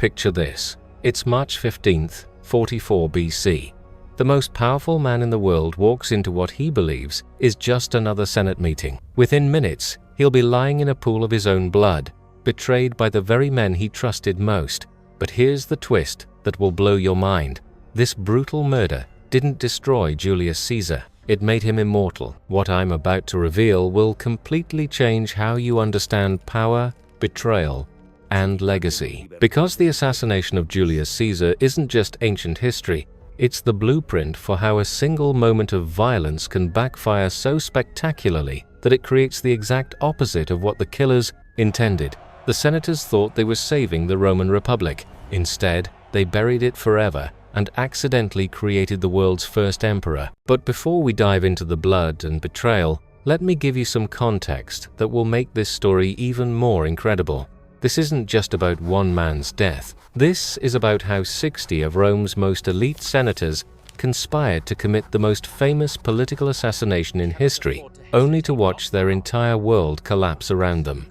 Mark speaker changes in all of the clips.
Speaker 1: Picture this. It's March 15th, 44 BC. The most powerful man in the world walks into what he believes is just another Senate meeting. Within minutes, he'll be lying in a pool of his own blood, betrayed by the very men he trusted most. But here's the twist that will blow your mind. This brutal murder didn't destroy Julius Caesar. It made him immortal. What I'm about to reveal will completely change how you understand power, betrayal, and legacy. Because the assassination of Julius Caesar isn't just ancient history, it's the blueprint for how a single moment of violence can backfire so spectacularly that it creates the exact opposite of what the killers intended. The senators thought they were saving the Roman Republic. Instead, they buried it forever and accidentally created the world's first emperor. But before we dive into the blood and betrayal, let me give you some context that will make this story even more incredible. This isn't just about one man's death. This is about how 60 of Rome's most elite senators conspired to commit the most famous political assassination in history, only to watch their entire world collapse around them.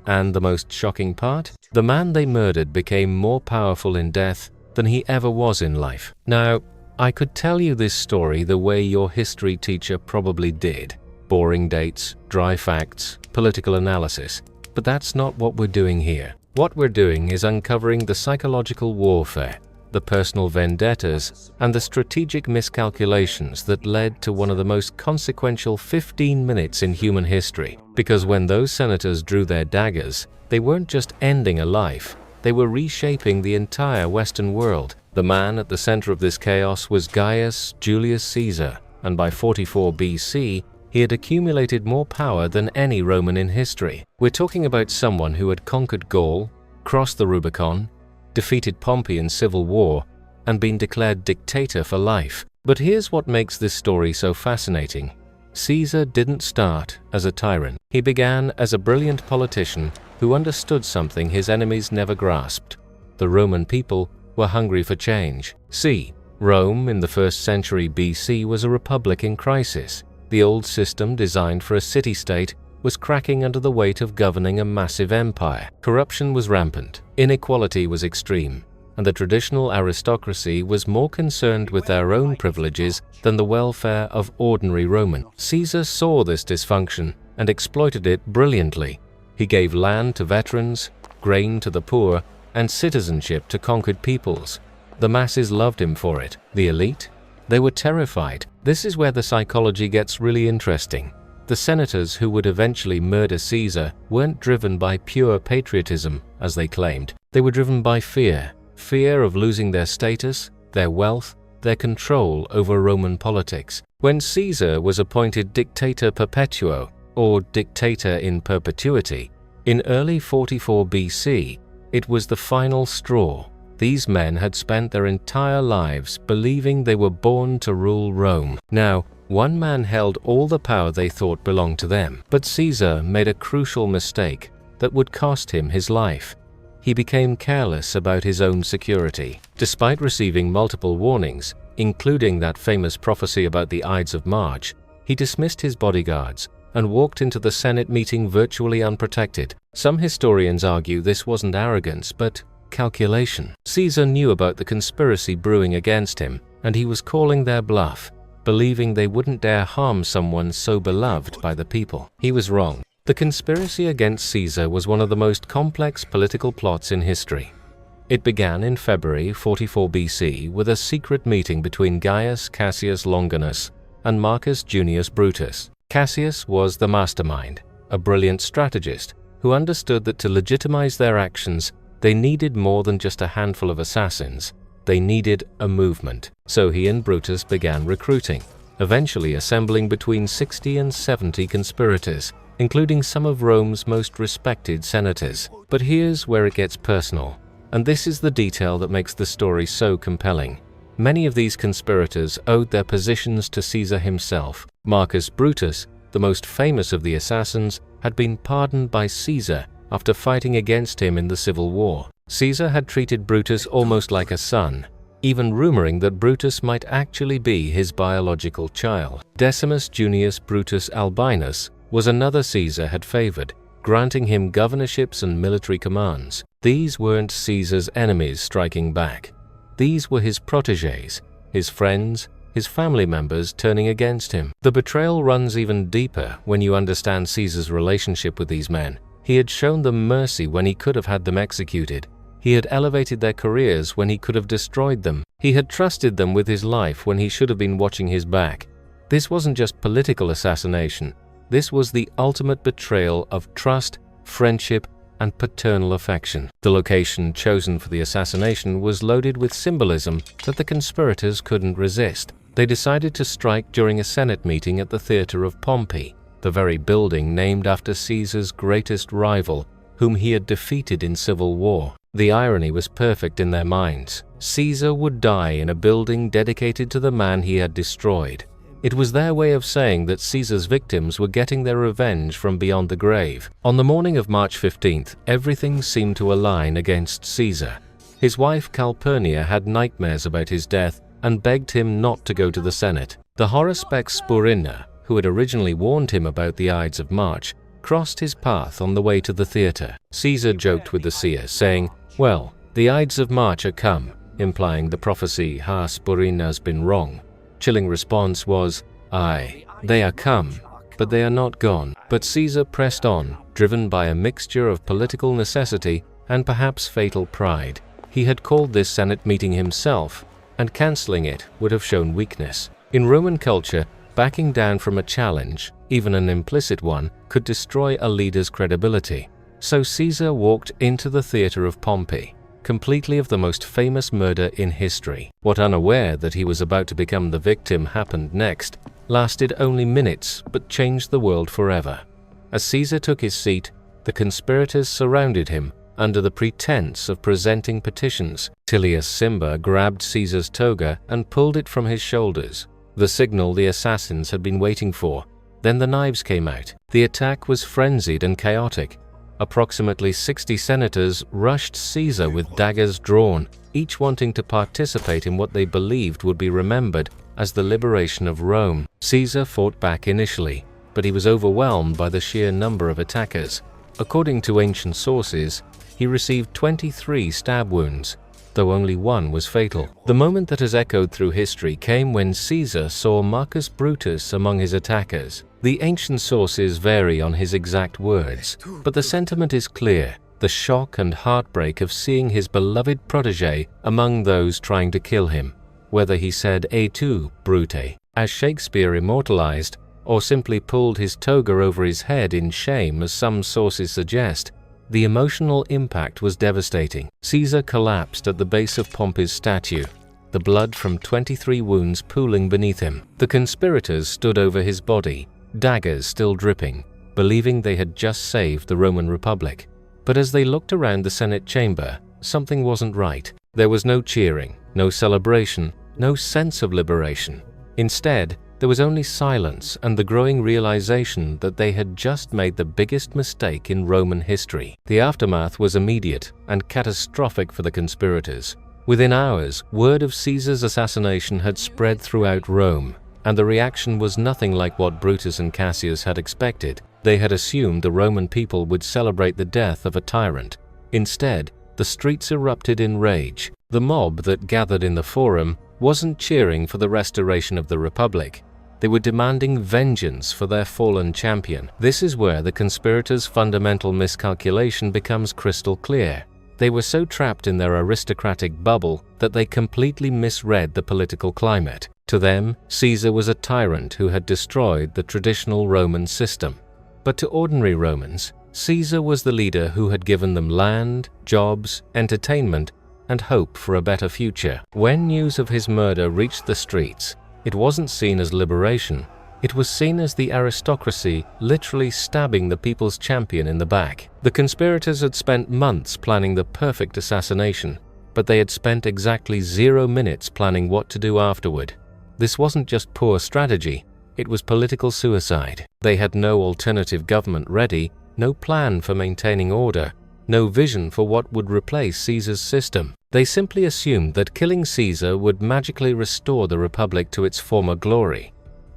Speaker 1: And the most shocking part? The man they murdered became more powerful in death than he ever was in life. Now, I could tell you this story the way your history teacher probably did. Boring dates, dry facts, political analysis. But that's not what we're doing here. What we're doing is uncovering the psychological warfare, the personal vendettas, and the strategic miscalculations that led to one of the most consequential 15 minutes in human history. Because when those senators drew their daggers, they weren't just ending a life, they were reshaping the entire Western world. The man at the center of this chaos was Gaius Julius Caesar, and by 44 BC, he had accumulated more power than any Roman in history. We're talking about someone who had conquered Gaul, crossed the Rubicon, defeated Pompey in civil war, and been declared dictator for life. But here's what makes this story so fascinating. Caesar didn't start as a tyrant. He began as a brilliant politician who understood something his enemies never grasped. The Roman people were hungry for change. See, Rome in the 1st century BC was a republic in crisis. The old system designed for a city-state was cracking under the weight of governing a massive empire. Corruption was rampant, inequality was extreme, and the traditional aristocracy was more concerned with their own privileges than the welfare of ordinary Romans. Caesar saw this dysfunction and exploited it brilliantly. He gave land to veterans, grain to the poor, and citizenship to conquered peoples. The masses loved him for it. The elite? They were terrified. This is where the psychology gets really interesting. The senators who would eventually murder Caesar weren't driven by pure patriotism, as they claimed. They were driven by fear. Fear of losing their status, their wealth, their control over Roman politics. When Caesar was appointed dictator perpetuo, or dictator in perpetuity, in early 44 BC, it was the final straw. These men had spent their entire lives believing they were born to rule Rome. Now, one man held all the power they thought belonged to them. But Caesar made a crucial mistake that would cost him his life. He became careless about his own security. Despite receiving multiple warnings, including that famous prophecy about the Ides of March, he dismissed his bodyguards and walked into the Senate meeting virtually unprotected. Some historians argue this wasn't arrogance, but calculation. Caesar knew about the conspiracy brewing against him, and he was calling their bluff, believing they wouldn't dare harm someone so beloved by the people. He was wrong. The conspiracy against Caesar was one of the most complex political plots in history. It began in February 44 BC with a secret meeting between Gaius Cassius Longinus and Marcus Junius Brutus. Cassius was the mastermind, a brilliant strategist who understood that to legitimize their actions, they needed more than just a handful of assassins. They needed a movement. So he and Brutus began recruiting, eventually assembling between 60 and 70 conspirators, including some of Rome's most respected senators. But here's where it gets personal, and this is the detail that makes the story so compelling. Many of these conspirators owed their positions to Caesar himself. Marcus Brutus, the most famous of the assassins, had been pardoned by Caesar after fighting against him in the civil war. Caesar had treated Brutus almost like a son, even rumoring that Brutus might actually be his biological child. Decimus Junius Brutus Albinus was another Caesar had favored. granting him governorships and military commands. These weren't Caesar's enemies striking back. These were his protégés, his friends, his family members turning against him. The betrayal runs even deeper when you understand Caesar's relationship with these men. He had shown them mercy when he could have had them executed. He had elevated their careers when he could have destroyed them. He had trusted them with his life when he should have been watching his back. This wasn't just political assassination. This was the ultimate betrayal of trust, friendship, and paternal affection. The location chosen for the assassination was loaded with symbolism that the conspirators couldn't resist. They decided to strike during a Senate meeting at the Theatre of Pompey, the very building named after Caesar's greatest rival, whom he had defeated in civil war. The irony was perfect in their minds. Caesar would die in a building dedicated to the man he had destroyed. It was their way of saying that Caesar's victims were getting their revenge from beyond the grave. On the morning of March 15th, everything seemed to align against Caesar. His wife Calpurnia had nightmares about his death and begged him not to go to the Senate. The horospex Spurina, who had originally warned him about the Ides of March, crossed his path on the way to the theatre. Caesar joked with the seer, saying, "Well, the Ides of March are come," implying the prophecy Ha Spurina's been wrong. Chilling response was, "Aye, they are come, but they are not gone." But Caesar pressed on, driven by a mixture of political necessity and perhaps fatal pride. He had called this Senate meeting himself, and cancelling it would have shown weakness. In Roman culture, backing down from a challenge, even an implicit one, could destroy a leader's credibility. So Caesar walked into the Theatre of Pompey, completely of the most famous murder in history. What unaware that he was about to become the victim happened next lasted only minutes but changed the world forever. As Caesar took his seat, the conspirators surrounded him under the pretense of presenting petitions. Tullius Cimber grabbed Caesar's toga and pulled it from his shoulders, the signal the assassins had been waiting for. Then the knives came out. The attack was frenzied and chaotic. Approximately 60 senators rushed Caesar with daggers drawn, each wanting to participate in what they believed would be remembered as the liberation of Rome. Caesar fought back initially, but he was overwhelmed by the sheer number of attackers. According to ancient sources, he received 23 stab wounds, though only one was fatal. The moment that has echoed through history came when Caesar saw Marcus Brutus among his attackers. The ancient sources vary on his exact words, but the sentiment is clear: the shock and heartbreak of seeing his beloved protégé among those trying to kill him. Whether he said "Et tu, Brute," as Shakespeare immortalized, or simply pulled his toga over his head in shame, as some sources suggest, the emotional impact was devastating. Caesar collapsed at the base of Pompey's statue, the blood from 23 wounds pooling beneath him. The conspirators stood over his body, daggers still dripping, believing they had just saved the Roman Republic. But as they looked around the Senate chamber, something wasn't right. There was no cheering, no celebration, no sense of liberation. Instead, there was only silence and the growing realization that they had just made the biggest mistake in Roman history. The aftermath was immediate and catastrophic for the conspirators. Within hours, word of Caesar's assassination had spread throughout Rome, and the reaction was nothing like what Brutus and Cassius had expected. They had assumed the Roman people would celebrate the death of a tyrant. Instead, the streets erupted in rage. The mob that gathered in the Forum wasn't cheering for the restoration of the Republic. They were demanding vengeance for their fallen champion. This is where the conspirators' fundamental miscalculation becomes crystal clear. They were so trapped in their aristocratic bubble that they completely misread the political climate. To them, Caesar was a tyrant who had destroyed the traditional Roman system. But to ordinary Romans, Caesar was the leader who had given them land, jobs, entertainment, and hope for a better future. When news of his murder reached the streets, it wasn't seen as liberation. It was seen as the aristocracy literally stabbing the people's champion in the back. The conspirators had spent months planning the perfect assassination, but they had spent exactly 0 minutes planning what to do afterward. This wasn't just poor strategy, it was political suicide. They had no alternative government ready, no plan for maintaining order, no vision for what would replace Caesar's system. They simply assumed that killing Caesar would magically restore the Republic to its former glory.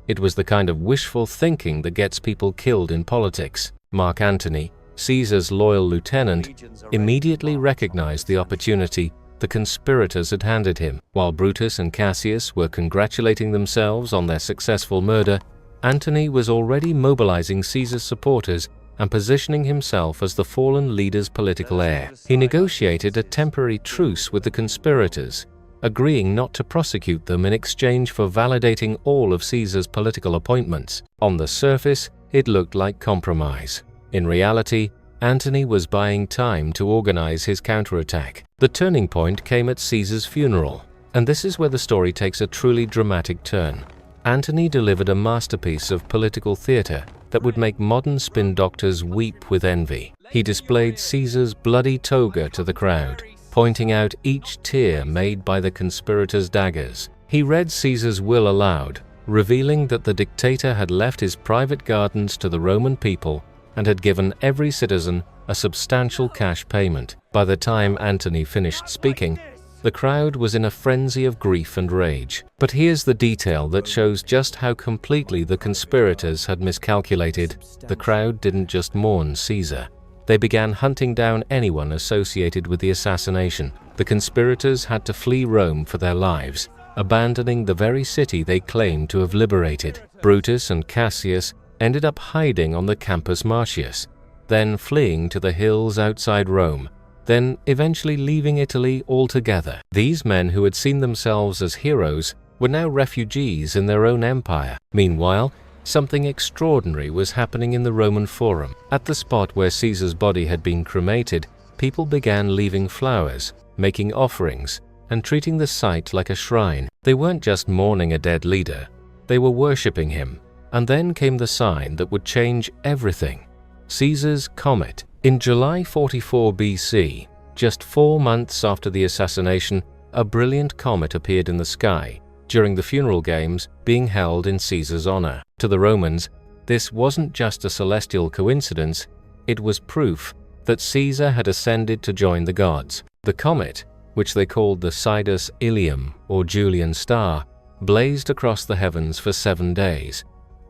Speaker 1: It was the kind of wishful thinking that gets people killed in politics. Mark Antony, Caesar's loyal lieutenant, immediately recognized the opportunity the conspirators had handed him. While Brutus and Cassius were congratulating themselves on their successful murder, Antony was already mobilizing Caesar's supporters and positioning himself as the fallen leader's political heir. He negotiated a temporary truce with the conspirators, agreeing not to prosecute them in exchange for validating all of Caesar's political appointments. On the surface, it looked like compromise. In reality, Antony was buying time to organize his counterattack. The turning point came at Caesar's funeral, and this is where the story takes a truly dramatic turn. Antony delivered a masterpiece of political theater that would make modern spin doctors weep with envy. He displayed Caesar's bloody toga to the crowd, pointing out each tear made by the conspirators' daggers. He read Caesar's will aloud, revealing that the dictator had left his private gardens to the Roman people and had given every citizen a substantial cash payment. By the time Antony finished speaking, the crowd was in a frenzy of grief and rage. But here's the detail that shows just how completely the conspirators had miscalculated. The crowd didn't just mourn Caesar. They began hunting down anyone associated with the assassination. The conspirators had to flee Rome for their lives, abandoning the very city they claimed to have liberated. Brutus and Cassius ended up hiding on the Campus Martius, then fleeing to the hills outside Rome, then eventually leaving Italy altogether. These men who had seen themselves as heroes were now refugees in their own empire. Meanwhile, something extraordinary was happening in the Roman Forum. At the spot where Caesar's body had been cremated, people began leaving flowers, making offerings, and treating the site like a shrine. They weren't just mourning a dead leader, they were worshipping him. And then came the sign that would change everything: Caesar's comet. In July 44 BC, just 4 months after the assassination, a brilliant comet appeared in the sky during the funeral games being held in Caesar's honor. To the Romans, this wasn't just a celestial coincidence, it was proof that Caesar had ascended to join the gods. The comet, which they called the Ides Ilium or Julian Star, blazed across the heavens for 7 days.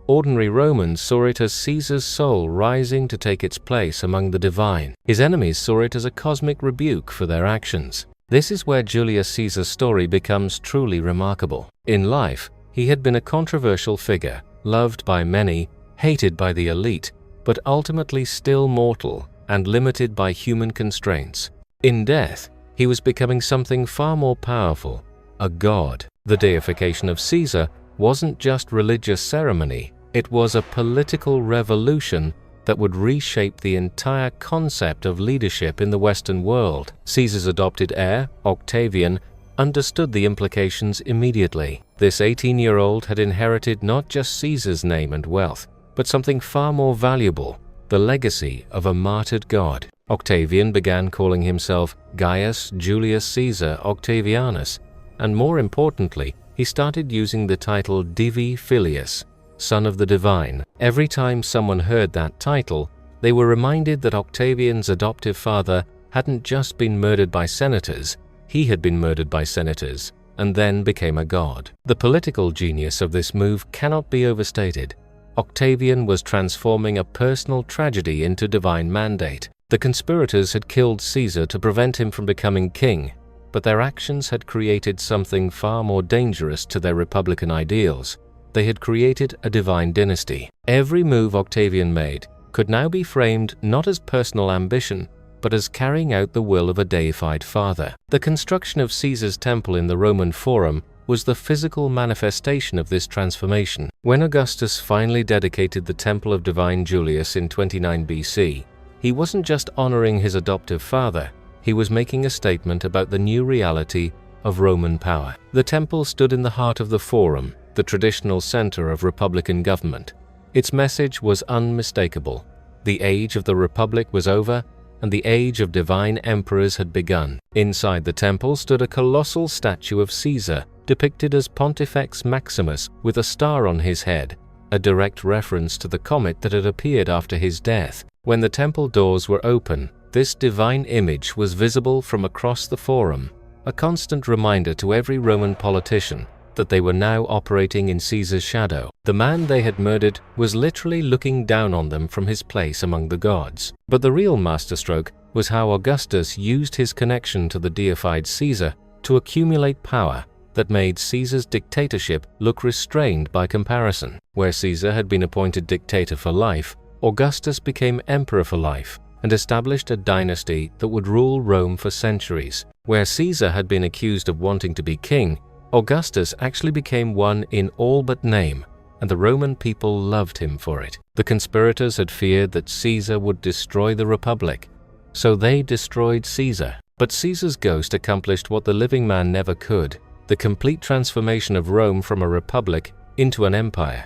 Speaker 1: Ordinary Romans saw it as Caesar's soul rising to take its place among the divine. His enemies saw it as a cosmic rebuke for their actions. This is where Julius Caesar's story becomes truly remarkable. In life, he had been a controversial figure, loved by many, hated by the elite, but ultimately still mortal and limited by human constraints. In death, he was becoming something far more powerful, a god. The deification of Caesar wasn't just religious ceremony, it was a political revolution that would reshape the entire concept of leadership in the Western world. Caesar's adopted heir, Octavian, understood the implications immediately. This 18-year-old had inherited not just Caesar's name and wealth, but something far more valuable, the legacy of a martyred god. Octavian began calling himself Gaius Julius Caesar Octavianus, and more importantly, he started using the title Divi Filius, son of the divine. Every time someone heard that title, they were reminded that Octavian's adoptive father hadn't just been murdered by senators, he had been murdered by senators, and then became a god. The political genius of this move cannot be overstated. Octavian was transforming a personal tragedy into divine mandate. The conspirators had killed Caesar to prevent him from becoming king, but their actions had created something far more dangerous to their republican ideals. They had created a divine dynasty. Every move Octavian made could now be framed not as personal ambition, but as carrying out the will of a deified father. The construction of Caesar's temple in the Roman Forum was the physical manifestation of this transformation. When Augustus finally dedicated the Temple of Divine Julius in 29 BC, he wasn't just honoring his adoptive father, he was making a statement about the new reality of Roman power. The temple stood in the heart of the Forum, the traditional center of republican government. Its message was unmistakable. The age of the Republic was over, and the age of divine emperors had begun. Inside the temple stood a colossal statue of Caesar, depicted as Pontifex Maximus with a star on his head, a direct reference to the comet that had appeared after his death. When the temple doors were open, this divine image was visible from across the Forum, a constant reminder to every Roman politician that they were now operating in Caesar's shadow. The man they had murdered was literally looking down on them from his place among the gods. But the real masterstroke was how Augustus used his connection to the deified Caesar to accumulate power that made Caesar's dictatorship look restrained by comparison. Where Caesar had been appointed dictator for life, Augustus became emperor for life and established a dynasty that would rule Rome for centuries. Where Caesar had been accused of wanting to be king, Augustus actually became one in all but name, and the Roman people loved him for it. The conspirators had feared that Caesar would destroy the Republic, so they destroyed Caesar. But Caesar's ghost accomplished what the living man never could: the complete transformation of Rome from a republic into an empire.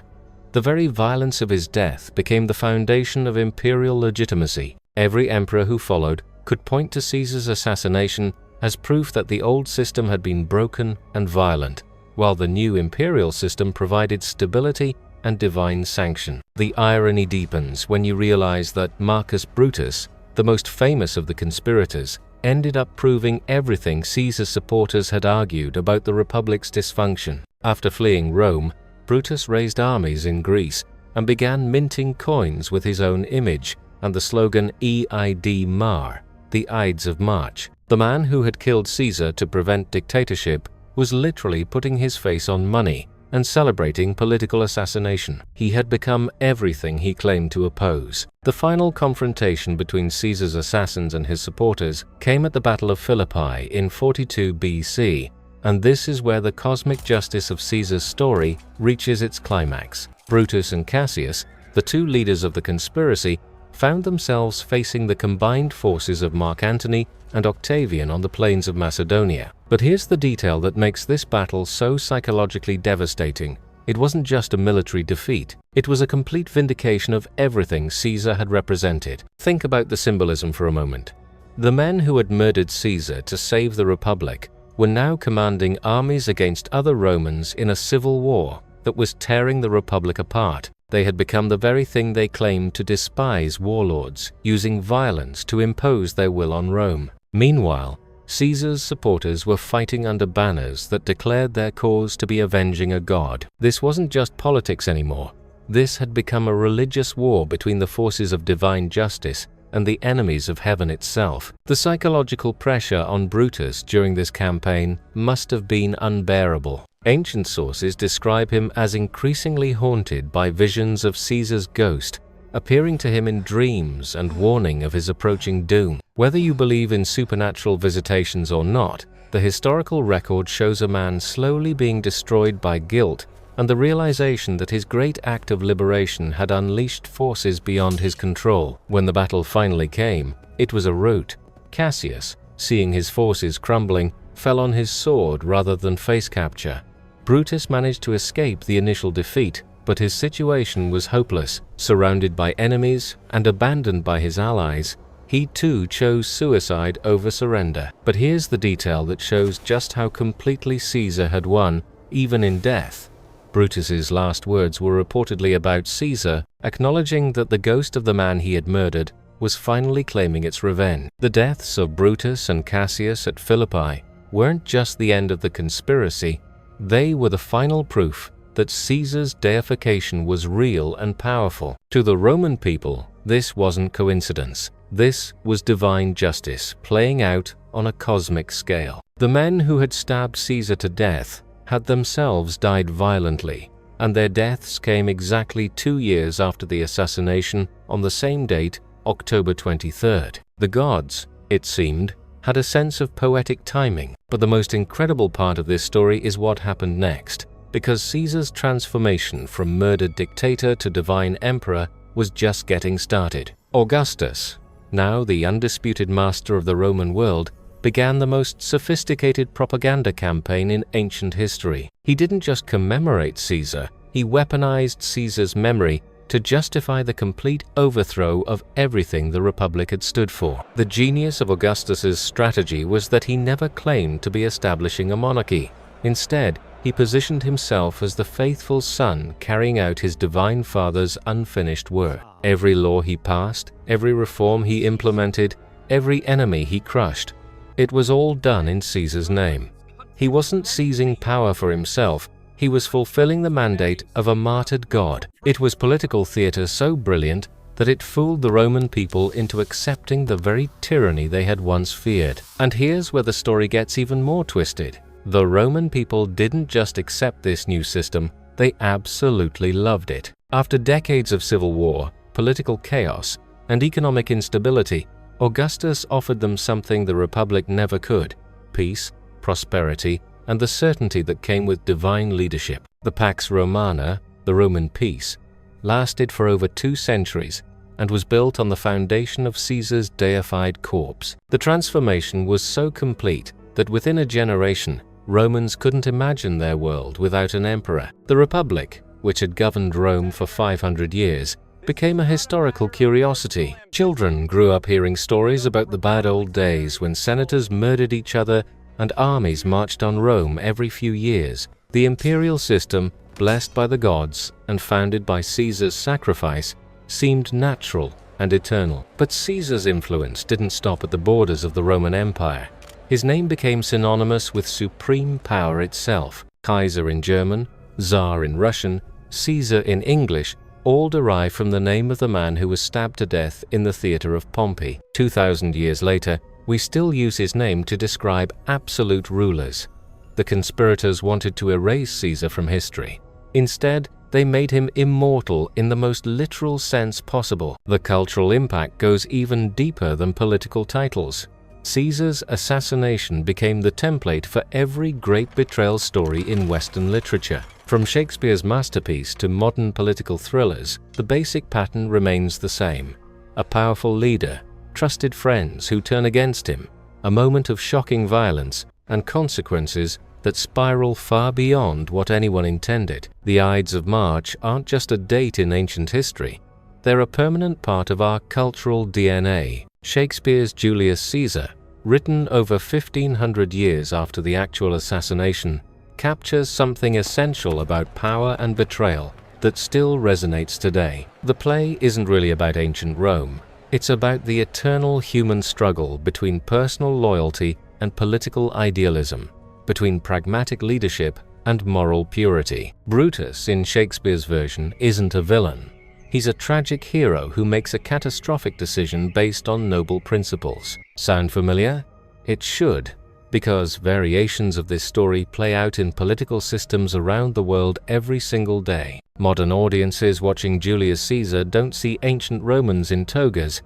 Speaker 1: The very violence of his death became the foundation of imperial legitimacy. Every emperor who followed could point to Caesar's assassination as proof that the old system had been broken and violent, while the new imperial system provided stability and divine sanction. The irony deepens when you realize that Marcus Brutus, the most famous of the conspirators, ended up proving everything Caesar's supporters had argued about the Republic's dysfunction. After fleeing Rome, Brutus raised armies in Greece and began minting coins with his own image and the slogan Eid Mar, the Ides of March. The man who had killed Caesar to prevent dictatorship was literally putting his face on money and celebrating political assassination. He had become everything he claimed to oppose. The final confrontation between Caesar's assassins and his supporters came at the Battle of Philippi in 42 BC, and this is where the cosmic justice of Caesar's story reaches its climax. Brutus and Cassius, the two leaders of the conspiracy, found themselves facing the combined forces of Mark Antony and Octavian on the plains of Macedonia. But here's the detail that makes this battle so psychologically devastating. It wasn't just a military defeat. It was a complete vindication of everything Caesar had represented. Think about the symbolism for a moment. The men who had murdered Caesar to save the Republic were now commanding armies against other Romans in a civil war that was tearing the Republic apart. They had become the very thing they claimed to despise: warlords, using violence to impose their will on Rome. Meanwhile, Caesar's supporters were fighting under banners that declared their cause to be avenging a god. This wasn't just politics anymore. This had become a religious war between the forces of divine justice and the enemies of heaven itself. The psychological pressure on Brutus during this campaign must have been unbearable. Ancient sources describe him as increasingly haunted by visions of Caesar's ghost, appearing to him in dreams and warning of his approaching doom. Whether you believe in supernatural visitations or not, the historical record shows a man slowly being destroyed by guilt and the realization that his great act of liberation had unleashed forces beyond his control. When the battle finally came, it was a rout. Cassius, seeing his forces crumbling, fell on his sword rather than face capture. Brutus managed to escape the initial defeat, but his situation was hopeless. Surrounded by enemies and abandoned by his allies, he too chose suicide over surrender. But here's the detail that shows just how completely Caesar had won, even in death. Brutus's last words were reportedly about Caesar acknowledging that the ghost of the man he had murdered was finally claiming its revenge. The deaths of Brutus and Cassius at Philippi weren't just the end of the conspiracy, they were the final proof that Caesar's deification was real and powerful. To the Roman people, this wasn't coincidence. This was divine justice playing out on a cosmic scale. The men who had stabbed Caesar to death had themselves died violently, and their deaths came exactly 2 years after the assassination on the same date, October 23rd. The gods, it seemed, had a sense of poetic timing, but the most incredible part of this story is what happened next, because Caesar's transformation from murdered dictator to divine emperor was just getting started. Augustus, now the undisputed master of the Roman world, began the most sophisticated propaganda campaign in ancient history. He didn't just commemorate Caesar, he weaponized Caesar's memory to justify the complete overthrow of everything the Republic had stood for. The genius of Augustus's strategy was that he never claimed to be establishing a monarchy. Instead, he positioned himself as the faithful son carrying out his divine father's unfinished work. Every law he passed, every reform he implemented, every enemy he crushed, it was all done in Caesar's name. He wasn't seizing power for himself, He was fulfilling the mandate of a martyred god. It was political theatre so brilliant that it fooled the Roman people into accepting the very tyranny they had once feared. And here's where the story gets even more twisted. The Roman people didn't just accept this new system, they absolutely loved it. After decades of civil war, political chaos, and economic instability, Augustus offered them something the Republic never could: peace, prosperity, and the certainty that came with divine leadership. The Pax Romana, the Roman peace, lasted for over 2 centuries and was built on the foundation of Caesar's deified corpse. The transformation was so complete that within a generation, Romans couldn't imagine their world without an emperor. The Republic, which had governed Rome for 500 years, became a historical curiosity. Children grew up hearing stories about the bad old days when senators murdered each other and armies marched on Rome every few years. The imperial system, blessed by the gods and founded by Caesar's sacrifice, seemed natural and eternal. But Caesar's influence didn't stop at the borders of the Roman Empire. His name became synonymous with supreme power itself. Kaiser in German, Tsar in Russian, Caesar in English, all derive from the name of the man who was stabbed to death in the Theatre of Pompey. 2,000 years later, we still use his name to describe absolute rulers. The conspirators wanted to erase Caesar from history. Instead, they made him immortal in the most literal sense possible. The cultural impact goes even deeper than political titles. Caesar's assassination became the template for every great betrayal story in Western literature. From Shakespeare's masterpiece to modern political thrillers, the basic pattern remains the same: a powerful leader, trusted friends who turn against him, a moment of shocking violence, and consequences that spiral far beyond what anyone intended. The Ides of March aren't just a date in ancient history, they're a permanent part of our cultural DNA. Shakespeare's Julius Caesar, written over 1,500 years after the actual assassination, captures something essential about power and betrayal that still resonates today. The play isn't really about ancient Rome. It's about the eternal human struggle between personal loyalty and political idealism, between pragmatic leadership and moral purity. Brutus, in Shakespeare's version, isn't a villain. He's a tragic hero who makes a catastrophic decision based on noble principles. Sound familiar? It should, because variations of this story play out in political systems around the world every single day. Modern audiences watching Julius Caesar don't see ancient Romans in togas,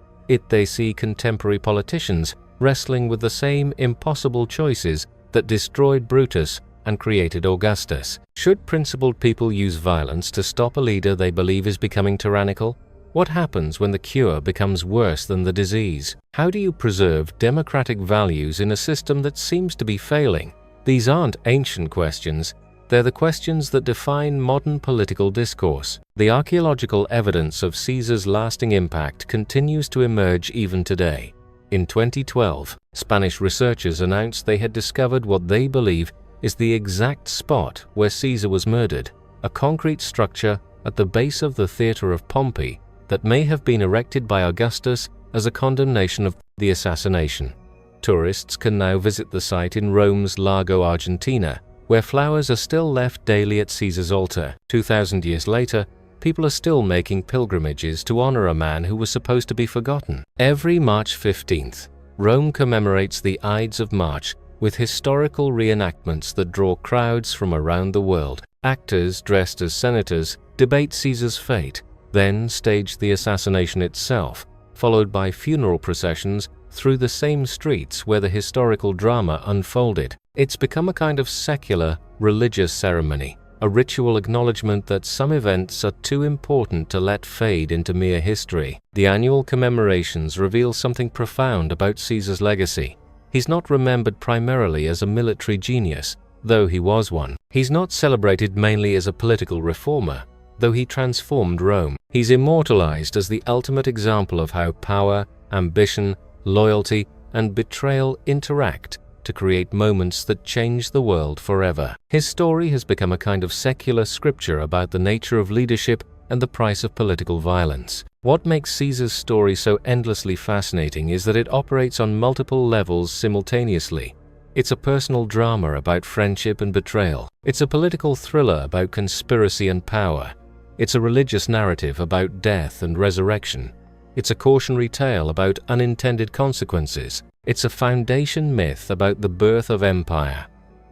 Speaker 1: they see contemporary politicians wrestling with the same impossible choices that destroyed Brutus and created Augustus. Should principled people use violence to stop a leader they believe is becoming tyrannical? What happens when the cure becomes worse than the disease? How do you preserve democratic values in a system that seems to be failing? These aren't ancient questions, they're the questions that define modern political discourse. The archaeological evidence of Caesar's lasting impact continues to emerge even today. In 2012, Spanish researchers announced they had discovered what they believe is the exact spot where Caesar was murdered, a concrete structure at the base of the Theatre of Pompey that may have been erected by Augustus as a condemnation of the assassination. Tourists can now visit the site in Rome's Lago Argentina, where flowers are still left daily at Caesar's altar. 2,000 years later, people are still making pilgrimages to honor a man who was supposed to be forgotten. Every March 15th, Rome commemorates the Ides of March with historical reenactments that draw crowds from around the world. Actors dressed as senators debate Caesar's fate, then stage the assassination itself, followed by funeral processions through the same streets where the historical drama unfolded. It's become a kind of secular, religious ceremony, a ritual acknowledgement that some events are too important to let fade into mere history. The annual commemorations reveal something profound about Caesar's legacy. He's not remembered primarily as a military genius, though he was one. He's not celebrated mainly as a political reformer, though he transformed Rome. He's immortalized as the ultimate example of how power, ambition, loyalty, and betrayal interact to create moments that change the world forever. His story has become a kind of secular scripture about the nature of leadership and the price of political violence. What makes Caesar's story so endlessly fascinating is that it operates on multiple levels simultaneously. It's a personal drama about friendship and betrayal. It's a political thriller about conspiracy and power. It's a religious narrative about death and resurrection. It's a cautionary tale about unintended consequences. It's a foundation myth about the birth of empire.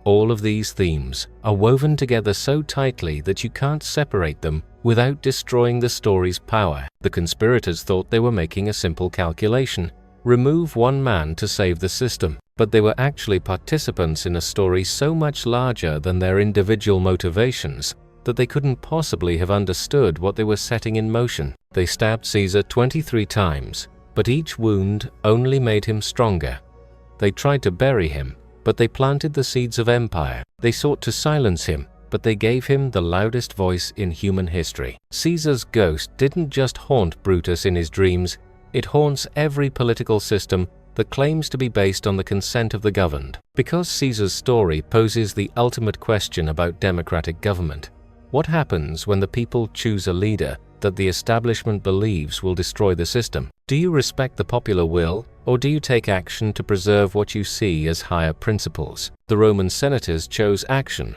Speaker 1: All of these themes are woven together so tightly that you can't separate them without destroying the story's power. The conspirators thought they were making a simple calculation: remove one man to save the system. But they were actually participants in a story so much larger than their individual motivations that they couldn't possibly have understood what they were setting in motion. They stabbed Caesar 23 times, but each wound only made him stronger. They tried to bury him, but they planted the seeds of empire. They sought to silence him, but they gave him the loudest voice in human history. Caesar's ghost didn't just haunt Brutus in his dreams, it haunts every political system that claims to be based on the consent of the governed. Because Caesar's story poses the ultimate question about democratic government. What happens when the people choose a leader that the establishment believes will destroy the system? Do you respect the popular will, or do you take action to preserve what you see as higher principles? The Roman senators chose action,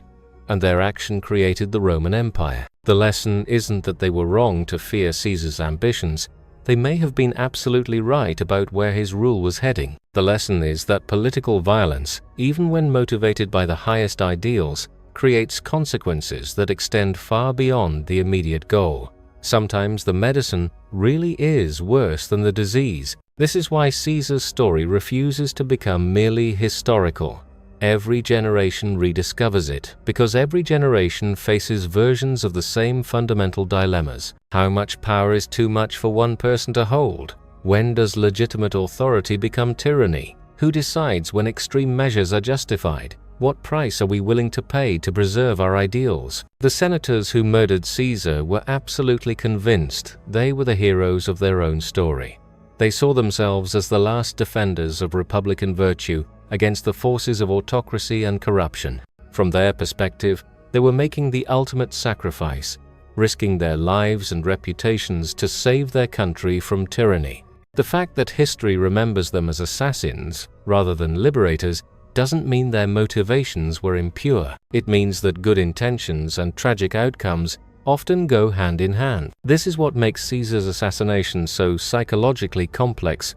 Speaker 1: and their action created the Roman Empire. The lesson isn't that they were wrong to fear Caesar's ambitions. They may have been absolutely right about where his rule was heading. The lesson is that political violence, even when motivated by the highest ideals, creates consequences that extend far beyond the immediate goal. Sometimes the medicine really is worse than the disease. This is why Caesar's story refuses to become merely historical. Every generation rediscovers it, because every generation faces versions of the same fundamental dilemmas. How much power is too much for one person to hold? When does legitimate authority become tyranny? Who decides when extreme measures are justified? What price are we willing to pay to preserve our ideals? The senators who murdered Caesar were absolutely convinced they were the heroes of their own story. They saw themselves as the last defenders of republican virtue against the forces of autocracy and corruption. From their perspective, they were making the ultimate sacrifice, risking their lives and reputations to save their country from tyranny. The fact that history remembers them as assassins rather than liberators doesn't mean their motivations were impure. It means that good intentions and tragic outcomes often go hand in hand. This is what makes Caesar's assassination so psychologically complex.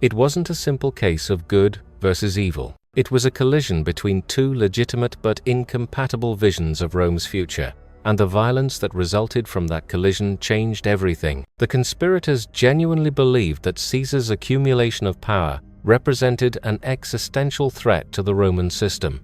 Speaker 1: It wasn't a simple case of good versus evil. It was a collision between two legitimate but incompatible visions of Rome's future, and the violence that resulted from that collision changed everything. The conspirators genuinely believed that Caesar's accumulation of power represented an existential threat to the Roman system.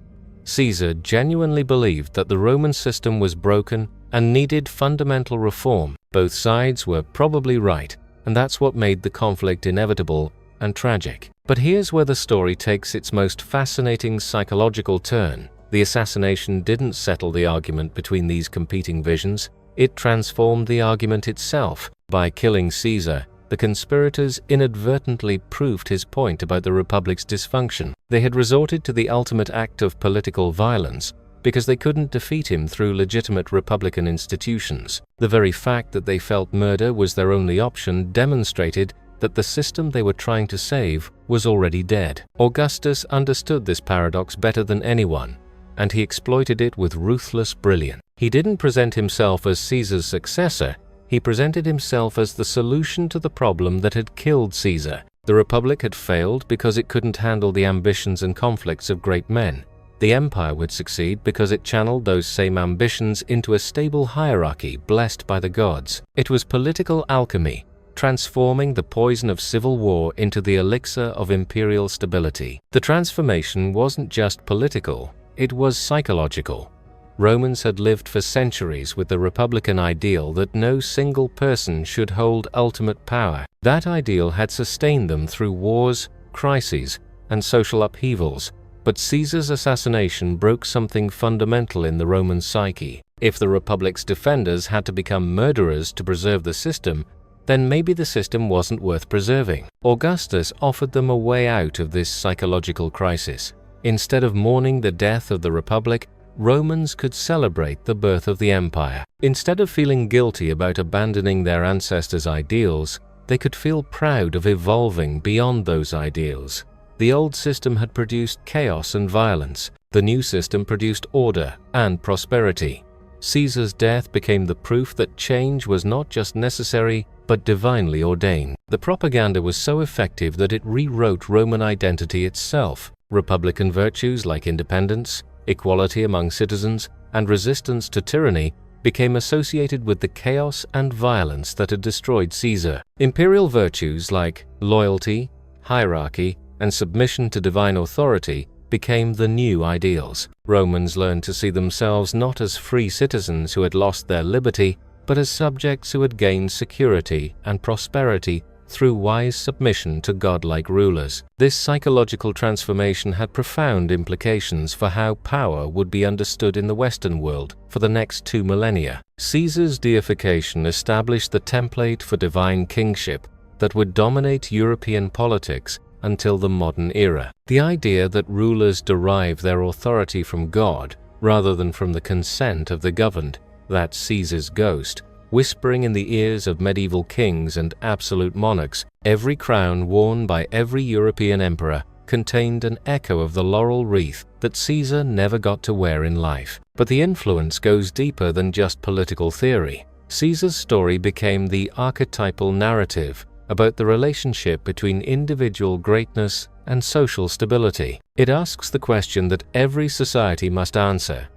Speaker 1: Caesar genuinely believed that the Roman system was broken and needed fundamental reform. Both sides were probably right, and that's what made the conflict inevitable and tragic. But here's where the story takes its most fascinating psychological turn. The assassination didn't settle the argument between these competing visions. It transformed the argument itself. By killing Caesar, the conspirators inadvertently proved his point about the Republic's dysfunction. They had resorted to the ultimate act of political violence because they couldn't defeat him through legitimate Republican institutions. The very fact that they felt murder was their only option demonstrated that the system they were trying to save was already dead. Augustus understood this paradox better than anyone, and he exploited it with ruthless brilliance. He didn't present himself as Caesar's successor. He presented himself as the solution to the problem that had killed Caesar. The Republic had failed because it couldn't handle the ambitions and conflicts of great men. The empire would succeed because it channeled those same ambitions into a stable hierarchy blessed by the gods. It was political alchemy, transforming the poison of civil war into the elixir of imperial stability. The transformation wasn't just political, it was psychological. Romans had lived for centuries with the republican ideal that no single person should hold ultimate power. That ideal had sustained them through wars, crises, and social upheavals. But Caesar's assassination broke something fundamental in the Roman psyche. If the Republic's defenders had to become murderers to preserve the system, then maybe the system wasn't worth preserving. Augustus offered them a way out of this psychological crisis. Instead of mourning the death of the Republic, Romans could celebrate the birth of the empire. Instead of feeling guilty about abandoning their ancestors' ideals, they could feel proud of evolving beyond those ideals. The old system had produced chaos and violence. The new system produced order and prosperity. Caesar's death became the proof that change was not just necessary, but divinely ordained. The propaganda was so effective that it rewrote Roman identity itself. Republican virtues like independence, equality among citizens, and resistance to tyranny became associated with the chaos and violence that had destroyed Caesar. Imperial virtues like loyalty, hierarchy, and submission to divine authority became the new ideals. Romans learned to see themselves not as free citizens who had lost their liberty, but as subjects who had gained security and prosperity through wise submission to godlike rulers. This psychological transformation had profound implications for how power would be understood in the Western world for the next 2 millennia. Caesar's deification established the template for divine kingship that would dominate European politics until the modern era. The idea that rulers derive their authority from God rather than from the consent of the governed, that Caesar's ghost, whispering in the ears of medieval kings and absolute monarchs. Every crown worn by every European emperor contained an echo of the laurel wreath that Caesar never got to wear in life. But the influence goes deeper than just political theory. Caesar's story became the archetypal narrative about the relationship between individual greatness and social stability. It asks the question that every society must answer.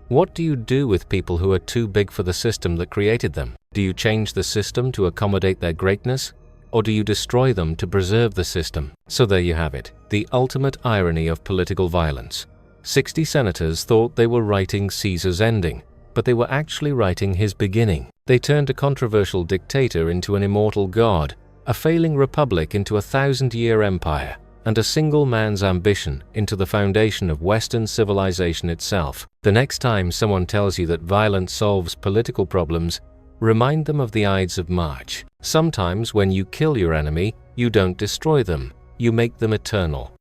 Speaker 1: What do you do with people who are too big for the system that created them? Do you change the system to accommodate their greatness? Or do you destroy them to preserve the system? So there you have it, the ultimate irony of political violence. 60 senators thought they were writing Caesar's ending, but they were actually writing his beginning. They turned a controversial dictator into an immortal god, a failing republic into a 1,000-year empire, and a single man's ambition into the foundation of Western civilization itself. The next time someone tells you that violence solves political problems, remind them of the Ides of March. Sometimes when you kill your enemy, you don't destroy them, you make them eternal.